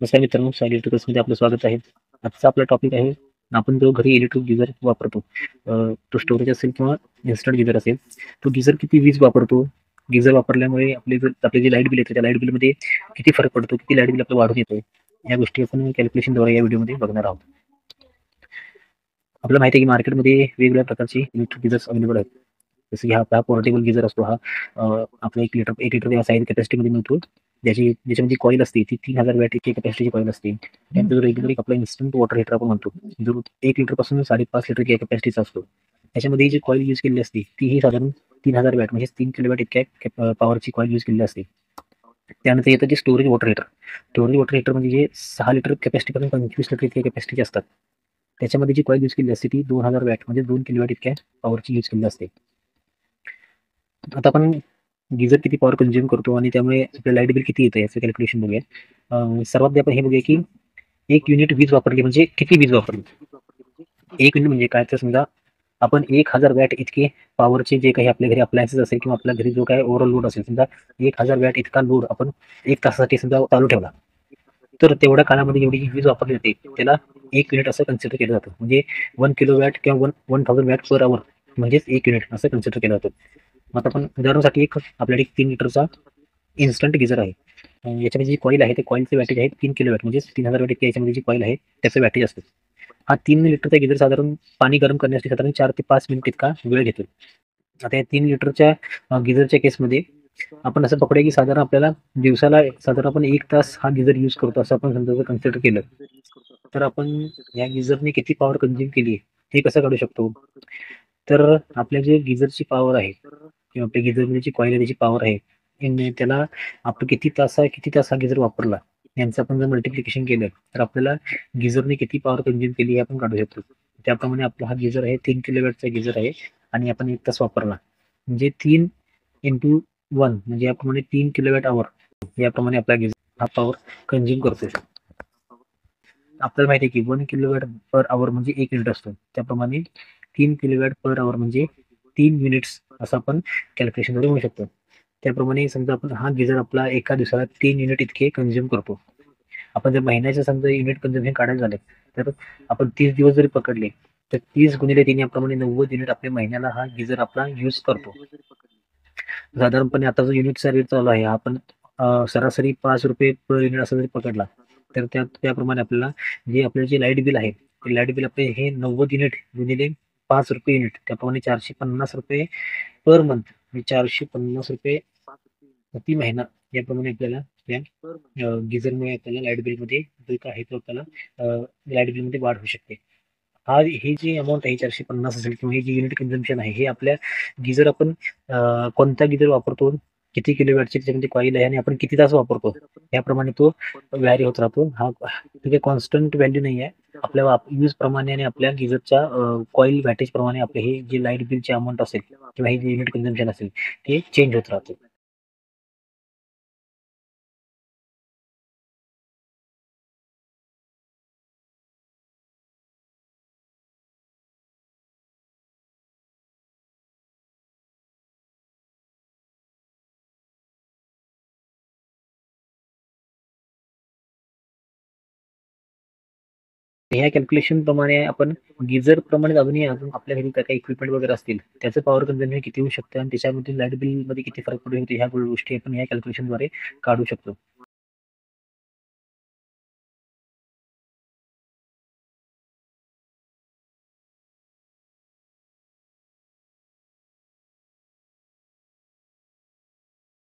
नमस्कार मित्रांनो, साई इलेक्ट्रिकल्समध्ये आपलं स्वागत आहे. आजचा आपला टॉपिक आहे, आपण जो घरी इलेक्ट्रिक गिझर वापरतो, तो स्टोरेज असेल किंवा इन्स्टंट गिझर असेल, तो गिझर किती वीज वापरतो? गिझर वापरल्यामुळे आपले जे लाईट बिल येते, त्या लाईट बिलमध्ये किती फरक पडतो, किती लाईट बिल आपलं वाढून येतोय, या गोष्टी आपण कॅल्क्युलेशनद्वारे या व्हिडिओमध्ये बघणार आहोत. आपल्याला माहिती आहे की मार्केटमध्ये वेगवेगळ्या प्रकारचे इलेक्ट्रिक गिझर्स अवेलेबल आहेत. जसं की हा पोर्टेबल गिझर असतो, हा आपला 1 लिटर या साईज कॅपॅसिटीमध्ये मिळतो. ज्याच्यामध्ये कॉईल असते ती 3000 वॅट इतकी कॅपॅसिटीची कॉईल असते. त्यानंतर जो रेग्युलर आपला इन्स्टंट वॉटर हीटर आपण म्हणतो, जो 1 लिटर पासून 5.5 लिटर कॅपॅसिटीचा असतो. त्याच्यामध्ये जी कॉईल यूज केलेली असते ती ही साधारण 3000 वॅट म्हणजे 3 किलोवॅट इतक्या पॉवरची कॉईल यूज केलेली असते. त्यानंतर येतं जे storage water heater. Storage water heater म्हणजे जे 6 लिटर कॅपॅसिटी पासून 25 लिटर इतक्या कॅपॅसिटीचे असतात. त्याच्यामध्ये जी कॉईल यूज केलेली असते ती 2000 वॅट म्हणजे 2 किलोवॅट इतक्या पॉवरची यूज केलेली असते. आता आपण गिझर किती पॉवर कंझ्युम करतो आणि त्यामुळे आपल्या लाईट बिल किती येतं याचं कॅल्क्युलेशन बघूया. सर्वात आपण हे बघूया की 1 युनिट वीज वापरली म्हणजे किती वीज वापरली. 1 युनिट म्हणजे काय, तर समजा आपण 1000 वॅट इतके पॉवरचे जे काही आपल्या घरी अप्लायन्सेस असेल किंवा आपल्या घरी जो काही ओव्हरऑल लोड असेल, समजा 1000 वॅट इतका लोड आपण 1 तासासाठी समजा चालू ठेवला, तर तेवढ्या काळामध्ये एवढी वीज वापरली जाते त्याला 1 युनिट असं कन्सिडर केलं जातं. म्हणजे 1 किलो वॅट किंवा 1000 वॅट पर आवर म्हणजेच 1 युनिट असं कन्सिडर केलं जातं. आता आपण उदाहरणासाठी आपल्याकडे 3 लिटरचा इन्स्टंट गिझर आहे. याच्यामध्ये जी कॉईल आहे, ते कॉईलचे वॅटेज आहे 3 किलोवॅट म्हणजे 3000 वॅट इतकी याच्यामध्ये जी कॉईल आहे त्याचं वॅटेज असतं. हा 3 लिटरचा गिझर साधारण पाणी गरम करण्यासाठी साधारण 4 ते 5 मिनिट इतका वेळ घेतो. आता या 3 लिटरच्या गिझरच्या केसमध्ये आपण असं पकडूया की साधारण आपल्याला दिवसाला साधारण आपण 1 तास हा गिझर यूज करतो असं आपण समजा कन्सिडर केलं, तर आपण या गिझरने किती पॉवर कंझ्युम केली हे कसं काढू शकतो. तर आपल्या जे गिझरची पॉवर आहे किंवा आपल्या गिझरमध्ये जी कॉईल आहे त्याची पॉवर आहे, त्याला आपण किती तास हा गिझर वापरला यांचं आपण जर मल्टिप्लिकेशन केलं, तर आपल्याला गिझरने किती पॉवर कंझ्युम केली हे आपण काढू शकतो. त्याप्रमाणे आपला हा गिझर आहे 3 किलोवॅटचा गिझर आहे आणि आपण 1 तास वापरला म्हणजे 3 × 1 म्हणजे याप्रमाणे 3 किलोवॅट आवर याप्रमाणे आपला गिझर हा पॉवर कंझ्युम करतो. आपल्याला माहिती आहे की 1 किलोवॅट पर आवर म्हणजे 1 युनिट असतो. त्याप्रमाणे 3 किलोवॅट पर आवर म्हणजे 3 युनिट्स असं आपण कॅल्क्युलेशनद्वारे म्हणू शकतो. त्याप्रमाणे समजा आपण हा गिझर आपला एका दिवसाला 3 युनिट इतके कंझ्युम करतो. आपण जर महिन्याचे समजा युनिट कंझम्पशन काढायला झाले, तर आपण 30 दिवस जरी पकडले, तर 30 गुणिले 3 याप्रमाणे 90 युनिट आपल्या महिन्याला हा गिझर आपला यूज करतो. साधारणपणे आता जो युनिटचा रेट चालू आहे, आपण सरासरी 5 रुपये पर युनिट असा जरी पकडला, तर त्याप्रमाणे आपल्याला जे लाईट बिल आहे, ते लाईट बिल आपले हे 90 युनिट गुणिले 5 रुपये युनिट, त्याप्रमाणे 450 रुपये पर मंथ म्हणजे 450 रुपये प्रति महिना याप्रमाणे आपल्याला या गिझरमुळे आपल्याला लाईट बिलमध्ये जो काय आहे तो आपल्याला लाईट बिलमध्ये वाढ होऊ शकते. हे जे अमाऊंट आहे 450 असेल किंवा हे जे युनिट कन्झम्पशन आहे, हे आपल्या गिझर आपण कोणता गिझर वापरतो, किती किलोवॅटची त्याच्यामध्ये कॉईल आहे आणि आपण किती तास वापरतो याप्रमाणे तो व्हॅरी होत राहतो. हा काही कॉन्स्टंट व्हॅल्यू नाही आहे. आपल्या यूज प्रमाणे आणि आपल्या गिझरच्या कॉईल वॅटेज प्रमाणे आपले हे जे लाईट बिलचे अमाऊंट असेल किंवा हे जे युनिट कन्झम्पशन असेल ते चेंज होत राहते. ह्या कॅल्क्युलेशन प्रमाणे आपण गिझर प्रमाणे अजून आपल्या घरी काय काही इक्विपमेंट वगैरे असतील, त्याचं पॉवर कन्झम्पशन किती होऊ शकतं आणि त्याच्यामध्ये लाईट बिल मध्ये किती फरक पडू शकतो, ह्या गोष्टी आपण या कॅल्क्युलेशनद्वारे काढू शकतो.